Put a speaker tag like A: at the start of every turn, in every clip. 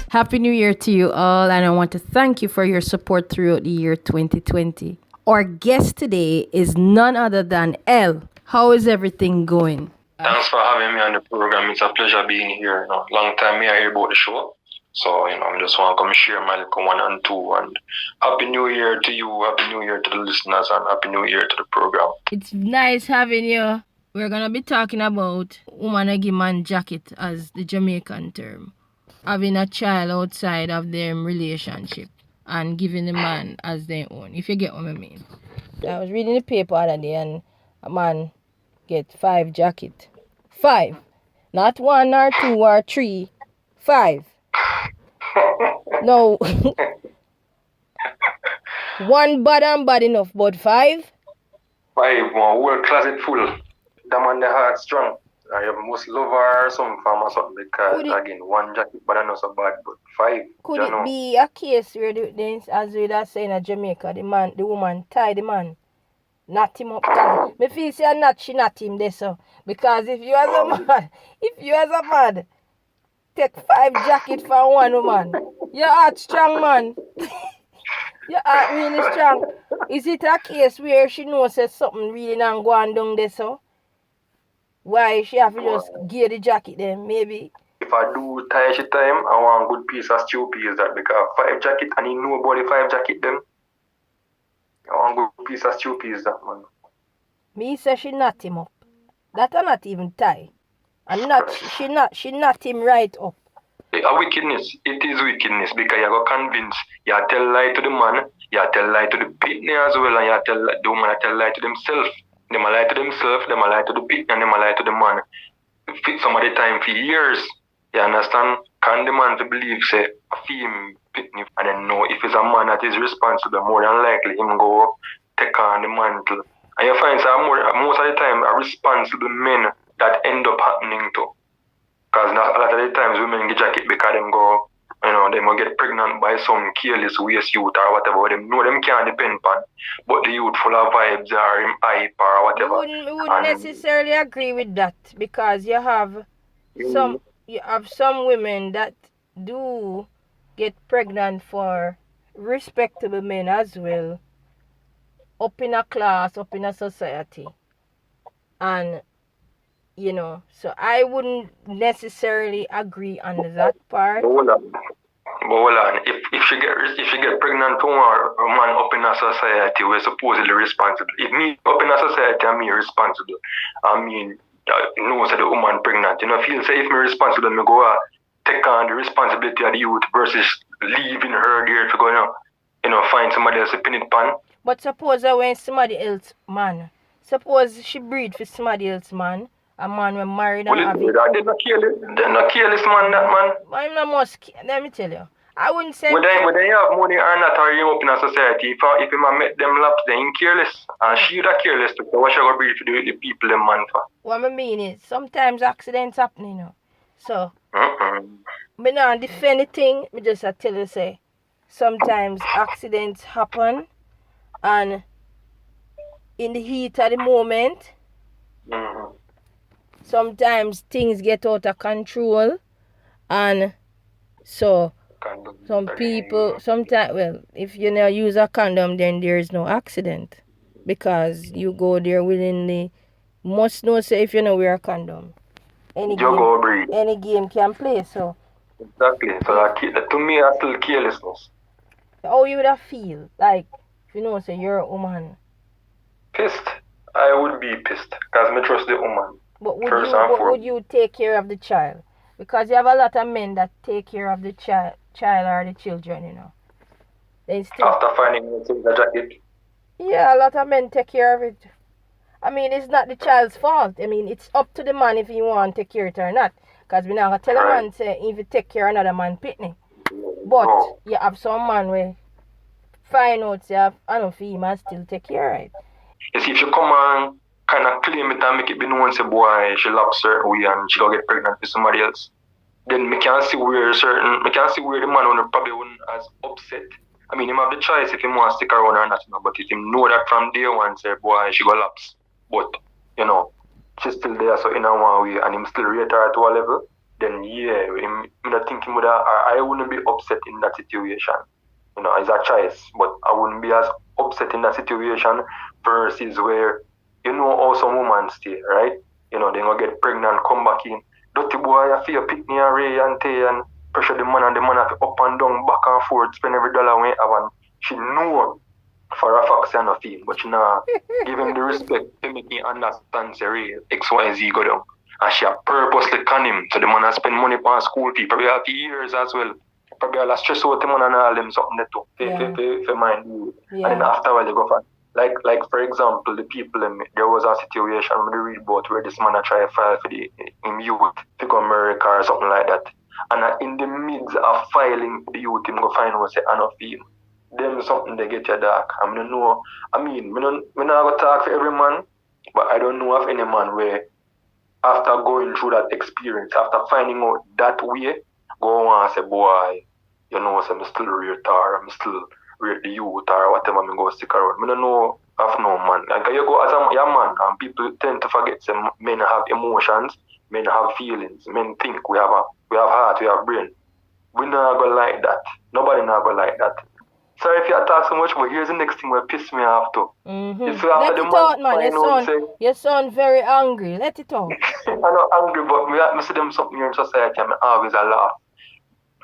A: Happy New Year to you all, and I want to thank you for your support throughout the year 2020. Our guest today is none other than L. How is everything going?
B: Thanks for having me on the program. It's a pleasure being here. Long time me I hear about the show. So, I just want to come share my little one and two. And Happy New Year to you, Happy New Year to the listeners, and Happy New Year to the program.
A: It's nice having you. We're going to be talking about woman a man jacket as the Jamaican term. Having a child outside of their relationship and giving the man as their own, if you get what I mean. I was reading the paper the other day and a man get 5 jacket. 5. Not 1 or 2 or 3. 5. No. One bad and bad enough, but 5?
B: 5, whole closet full. The man the heart strong. I must love her or some farm or something because again, 1 jacket but not so bad, but 5.
A: Could it be a case where as we are saying in Jamaica, the woman tie the man, knot him up? Because me feel say she knot him there so. Because if you as a man, take 5 jacket for 1 woman, your heart strong, man. Your heart really strong. Is it a case where she knows that something really not going down there so? Why she have to just give the jacket then, maybe?
B: If I do tie she time, I want a good piece of stew peas that because 5 jacket and he know about the 5 jacket them. I want a good piece of stew peas that man.
A: Me say she knot him up. That are not even tie. And she knot him right up.
B: A wickedness. It is wickedness because you go convince. You tell lie to the man, you tell lie to the pitney as well, and you tell the woman tell lie to themselves. Them a lie to themselves, them a lie to the pitney, and them a lie to the man. Some of the time for years. You understand? Can the man to believe say a female pitney and then know if it's a man that is responsible, more than likely him go take on the mantle. And you find that most of the time are responsible men that end up happening to. Because a lot of the times women get jacket because them go, they will get pregnant by some careless waste youth or whatever. Them know them can't depend on. But the youth full of vibes or him hype or whatever.
A: We wouldn't necessarily agree with that because you have some women that do get pregnant for respectable men as well. Up in a class, up in a society. And so I wouldn't necessarily agree on that part.
B: But hold on. If she get pregnant from a man up in a society, we're supposedly responsible. If me up in a society, I'm me responsible. I mean, no, say the woman pregnant. Feel say if me responsible, me go take on the responsibility of the youth versus leaving her there to go, find somebody else to pin it pan.
A: But suppose I went somebody else man. Suppose she breed for somebody else man. A man when married and have it.
B: They're not careless man, that man.
A: I'm not most, let me tell you. I wouldn't say...
B: Whether you have money or not, or you up in a society, if you met them laps, then you're careless. And she that careless too. So what should I be to do with the people them man for?
A: What I mean is, sometimes accidents happen, So, me not defend anything, me just tell you say, sometimes accidents happen, and in the heat of the moment, sometimes things get out of control, and so some people sometimes, if you not use a condom, then there is no accident because you go there willingly. Must know say if you know wear a condom, any game can play. So
B: exactly. So that, to me, that's still carelessness.
A: How you would have feel like if say you're a woman?
B: Pissed. I would be pissed because I trust the woman.
A: But would you take care of the child? Because you have a lot of men that take care of the child or the children, They still...
B: After finding the jacket?
A: Yeah, a lot of men take care of it. I mean, it's not the child's fault. I mean, it's up to the man if he want to take care of it or not. Because we're not going to tell a man say, if you take care of another man pitney. But you have some man where find out say, I don't feel man still take care of it.
B: You see, if you come on kind of claim it and make it be known, say, boy, she loves certain way and she gonna get pregnant with somebody else, then me can't see where the man probably wouldn't as upset. I mean, him have the choice if he want to stick around or not, but if him know that from day one, say, boy, she gonna lapse. But, she's still there, so in a one way, and him still rate her to a level, then yeah, I don't think I wouldn't be upset in that situation. You know, it's a choice, but I wouldn't be as upset in that situation versus where you know how some women stay, right? You know, they gonna get pregnant, come back in. Dirty boy, I feel pick me and Ray and Tay and pressure the man have to up and down, back and forth, spend every dollar when he have, and she know for a fact say no feel, but she nah give him the respect to make him understand say Ray, X, Y, Z go down. And she purposely con him. So the man has spent money on school fee, probably have years as well. Probably all stress out the man and all them something that too. For mind you. Yeah. And then after a while they go for like for example the people there was a situation when they read about where this man try to file for the youth to go America or something like that. And in the midst of filing the youth him go find out say I not feel. Them something they get you dark. I mean know me not go talk for every man, but I don't know of any man where after going through that experience, after finding out that way, go on and say, boy, you know, say, I'm still rate or I'm still rate the youth or whatever, I'm go stick around. I don't know of no man. Like you go as a man, and people tend to forget say men have emotions, men have feelings, men think we have heart, we have brain. We not go like that. Nobody not go like that. Sorry if you talk so much, but here's the next thing will piss me off too.
A: Mm-hmm. Let it out, man. You sound very angry. Let it out.
B: I'm not angry, but I see them something here in society and I always laugh.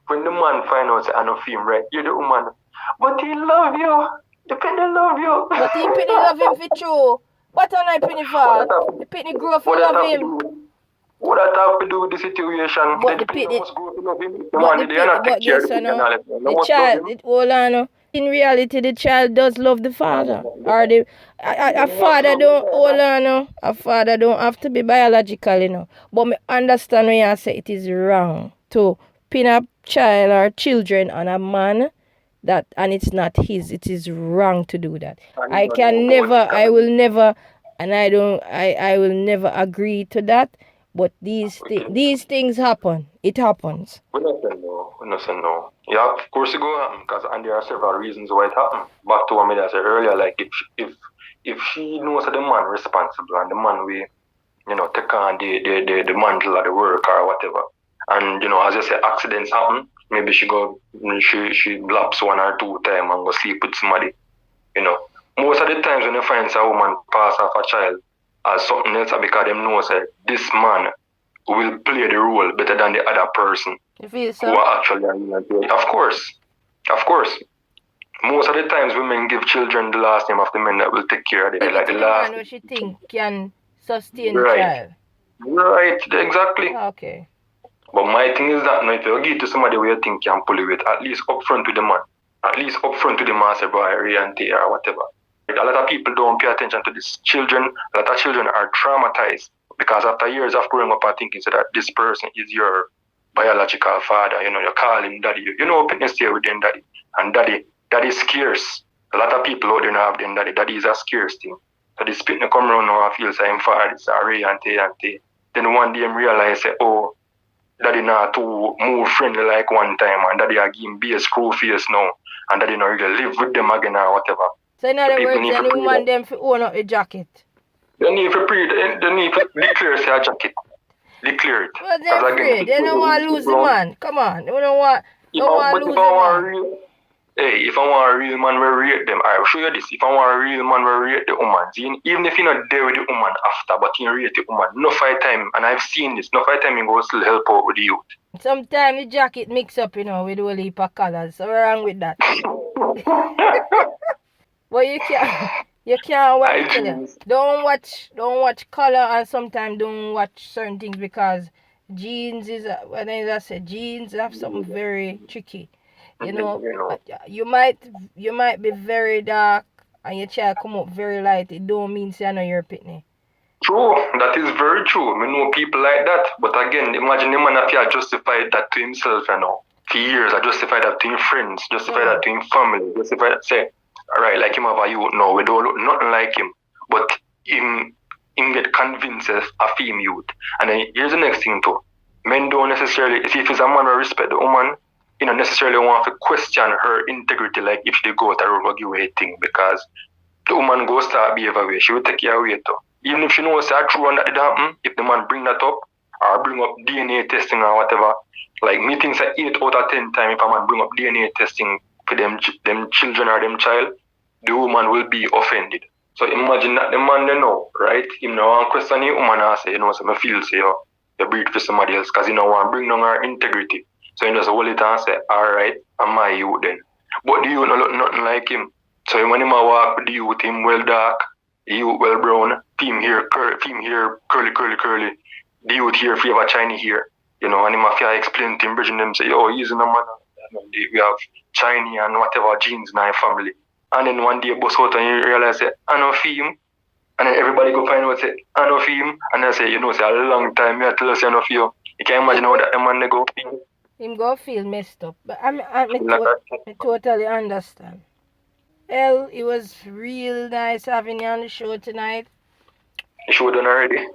B: When the man find out say I don't feel right, you're the woman. But he love you. The penny love you.
A: But he penny love him for true. What on I penny for? The penny grow for love him.
B: What that have to do with the situation?
A: But the penny must grow to love him. But guess what now? The child, hold on. In reality, the child does love the father. Or a father don't hold on. A father don't have to be biological, you know. But me understand when you say it is wrong to pin a child or children on a man that and it's not his. It is wrong to do that. I will never agree to that. But these things happen. It happens.
B: We not say no. Yeah, of course it go happen because and there are several reasons why it happened. Back to what I said earlier, like if she knows that the man responsible and the man we take on the mantle of the work or whatever, and as you say accidents happen, maybe she blaps one or two times and go sleep with somebody. Most of the times when you find a woman pass off a child as something else because them know say this man will play the role better than the other person.
A: You feel so?
B: Who are actually of course. Most of the times women give children the last name of the men that will take care of them. Like the last
A: man who she think can sustain the child.
B: Right, exactly.
A: Okay.
B: But my thing is that if you give to somebody where you think can pull it with, at least upfront with the man. At least upfront to the man say boy, Ray and Tay or whatever. A lot of people don't pay attention to this. A lot of children are traumatized because after years of growing up and thinking so that this person is your biological father, you call him daddy. You know, people stay with them daddy. And daddy is scarce. A lot of people out there don't have them daddy. Daddy is a scarce thing. So this people come around now and feel say I'm father, it's a Ray and Tay. Then one day them realize say, oh, daddy not too more friendly like one time and daddy are giving be a screw face now and daddy not really live with them again or whatever.
A: So in other words, any woman them to own up a jacket.
B: They need to declare say a jacket. Declare it.
A: Well, they're afraid. They don't want to lose the man. Come on. They don't want to lose the man.
B: If I want a real man, will rate them. I will show you this. If I want a real man, will rate the woman. Even if you're not there with the woman after, but you rate the woman. No fight time, and I've seen this. No fight time, you go still help out with the youth.
A: Sometimes the jacket mix up, with a whole heap of colors. So what's wrong with that? But you can't watch. Don't watch color, and sometimes don't watch certain things because jeans jeans have something very tricky. You might be very dark and your child come up very light. It don't mean say I know you're pitney.
B: True, that is very true. I know people like that. But again, imagine the man that justified that to himself, For years, I justified that to his friends, justified that to his family, justified that say, alright, like him have a youth now, we don't look nothing like him. But him get convinced as a female youth. And then here's the next thing too. Men don't necessarily, if it's a man who respect the woman, you don't necessarily want to question her integrity like if she go out the road or give away a thing because the woman go start behave away. She will take care away too. Even if she knows that true and that did happen, if the man bring that up or bring up DNA testing or whatever. Like me thinks that 8 out of 10 times if a man bring up DNA testing for them children or them child, the woman will be offended. So imagine that the man they know, right? Him no one question the woman and say, so I feel say you breed for somebody else because he no want bring down her integrity. So he just hold it and say, alright, I'm my youth then. But the youth no look nothing like him. So when him a walk with the youth, him well dark, the youth well brown, him here curly. The youth here favor Chinese here. And him have to explain to him, bridging them say, he's in a man. We have Chinese and whatever genes in our family. And then one day bust out and you realize say, I know for him. And then everybody go find out say, I know for him. And I say, say a long time I tell us I know for you. You can imagine how that the man they go feel.
A: Him go feel messed up. But I totally understand. El, it was real nice having you on the show tonight.
B: The show done already.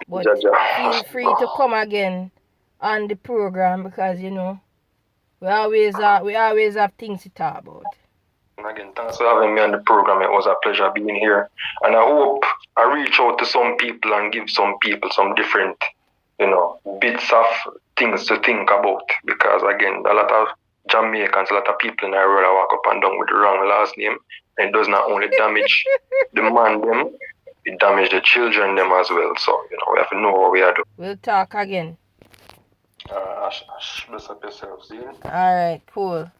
A: But feel free to come again on the program because we always have things to talk about.
B: And again, thanks for having me on the program. It was a pleasure being here. And I hope I reach out to some people and give some people some different, bits of things to think about. Because again, a lot of Jamaicans, a lot of people in our world walk up and down with the wrong last name. And it does not only damage the man them, it damages the children them as well. So, we have to know what we are doing.
A: We'll talk again.
B: Bless up yourself, see?
A: Alright, cool.